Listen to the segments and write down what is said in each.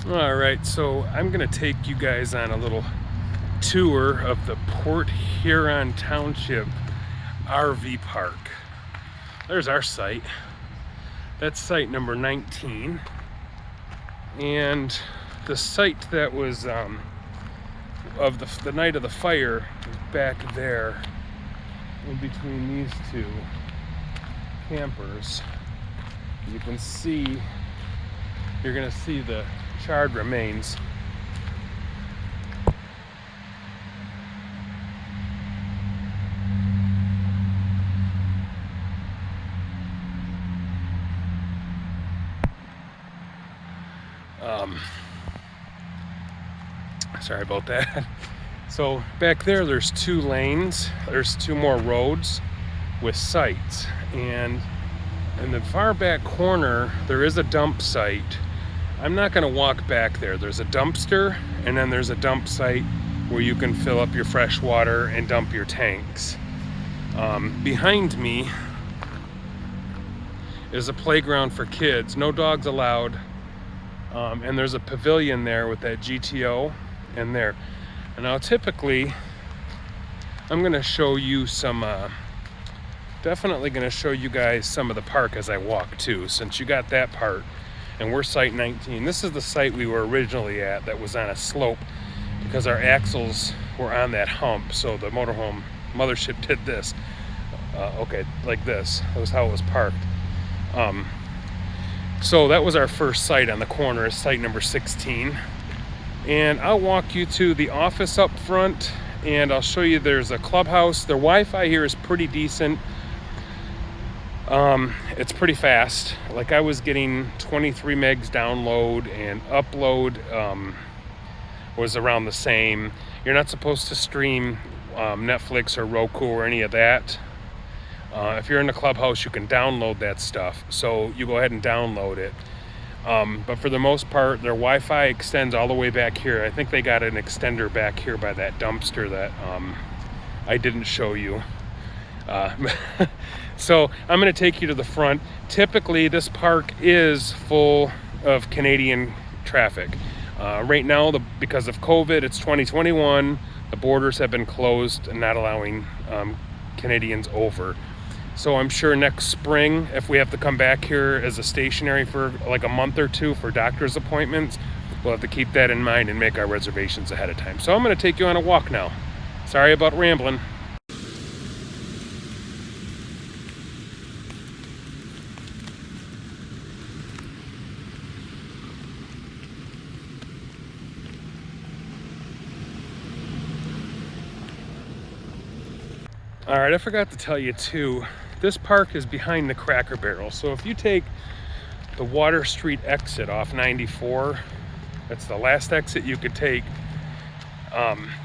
All right, so I'm gonna take you guys on a little tour of the Port Huron Township RV Park. There's our site. That's site number 19. And the site that was of the night of the fire is back there in between these two campers. You can see, you're gonna see the charred remains. Sorry about that. So back there's 2 lanes. There's 2 more roads with sites. And in the far back corner, there is a dump site. I'm not gonna walk back there. There's a dumpster, and then there's a dump site where you can fill up your fresh water and dump your tanks. Behind me is a playground for kids, no dogs allowed. And there's a pavilion there with that GTO in there. And now typically, I'm gonna show you some, definitely gonna show you guys some of the park as I walk too, since you got that part. And we're site 19. This is the site we were originally at that was on a slope because our axles were on that hump. So the motorhome mothership did this. Okay, like this. That was how it was parked. So that was our first site on the corner, site number 16. And I'll walk you to the office up front, and I'll show you there's a clubhouse. Their Wi-Fi here is pretty decent. It's pretty fast. Like I was getting 23 megs download, and upload was around the same. You're not supposed to stream Netflix or Roku or any of that. If you're in the clubhouse, you can download that stuff. So you go ahead and download it. But for the most part, their Wi-Fi extends all the way back here. I think they got an extender back here by that dumpster that I didn't show you. So I'm going to take you to the front. Typically, this park is full of Canadian traffic. Right now, because of COVID, it's 2021. The borders have been closed and not allowing Canadians over. So I'm sure next spring, if we have to come back here as a stationary for like a month or 2 for doctor's appointments, we'll have to keep that in mind and make our reservations ahead of time. So I'm going to take you on a walk now. Sorry about rambling. All right, I forgot to tell you too, this park is behind the Cracker Barrel. So if you take the Water Street exit off 94, that's the last exit you could take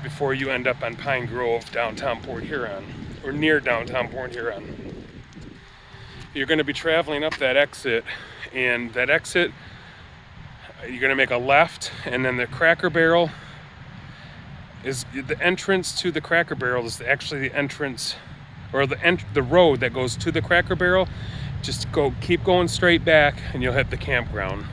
before you end up on Pine Grove, downtown Port Huron, or near downtown Port Huron. You're going to be traveling up that exit, and that exit, you're going to make a left, and then the Cracker Barrel is the entrance to the Cracker Barrel is actually the entrance, or the road that goes to the Cracker Barrel. Just keep going straight back, and you'll hit the campground.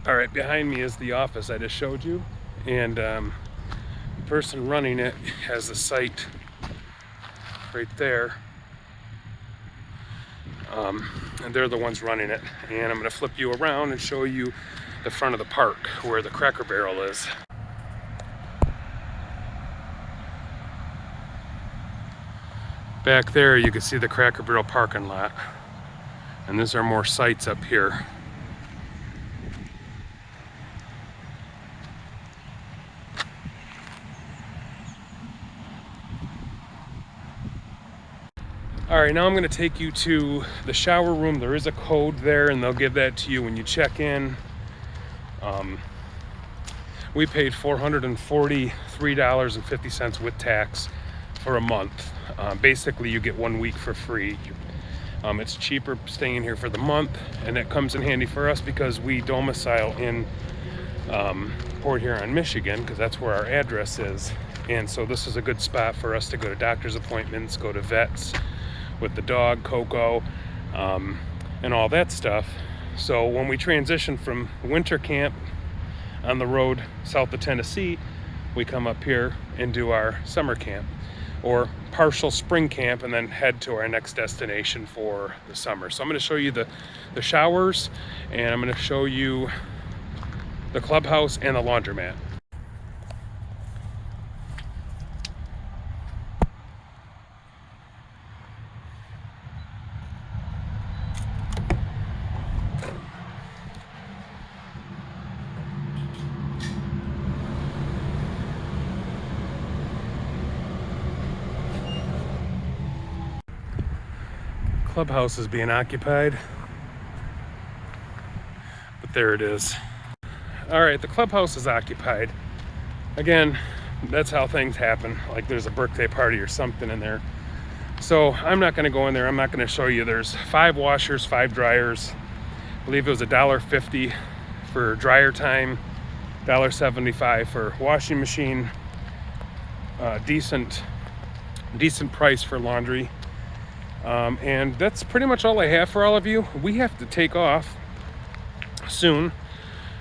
All right, behind me is the office I just showed you, and the person running it has a site right there, and they're the ones running it. And I'm going to flip you around and show you the front of the park where the Cracker Barrel is. Back there you can see the Cracker Barrel parking lot, and these are more sites up here. All right, now I'm going to take you to the shower room. There is a code there, and they'll give that to you when you check in. We paid $443.50 with tax for a month. Basically, you get 1 week for free. It's cheaper staying here for the month, and it comes in handy for us because we domicile in Port Huron, Michigan, because that's where our address is. And so this is a good spot for us to go to doctor's appointments, go to vets with the dog, Coco, and all that stuff. So when we transition from winter camp on the road south of Tennessee, we come up here and do our summer camp or partial spring camp and then head to our next destination for the summer. So I'm going to show you the showers, and I'm going to show you the clubhouse and the laundromat. Clubhouse is being occupied, but there it is. All right, the clubhouse is occupied. Again, that's how things happen. Like there's a birthday party or something in there. So I'm not going to go in there. I'm not going to show you. There's 5 washers, 5 dryers. I believe it was $1.50 for dryer time, $1.75 for washing machine. Decent price for laundry. And that's pretty much all I have for all of you. We have to take off soon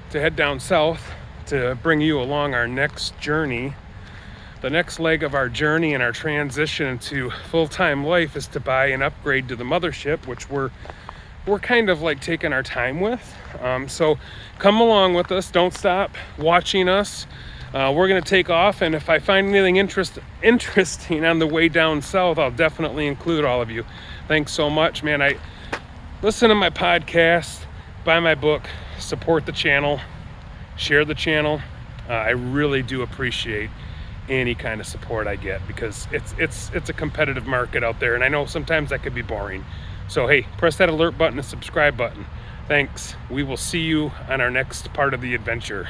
to head down south to bring you along our next journey. The next leg of our journey and our transition into full-time life is to buy an upgrade to the mothership, which we're kind of like taking our time with. So come along with us. Don't stop watching us. We're going to take off, and if I find anything interesting on the way down south, I'll definitely include all of you. Thanks so much, man. Listen to my podcast, buy my book, support the channel, share the channel. I really do appreciate any kind of support I get because it's a competitive market out there, and I know sometimes that could be boring. So hey, press that alert button and subscribe button. Thanks. We will see you on our next part of the adventure.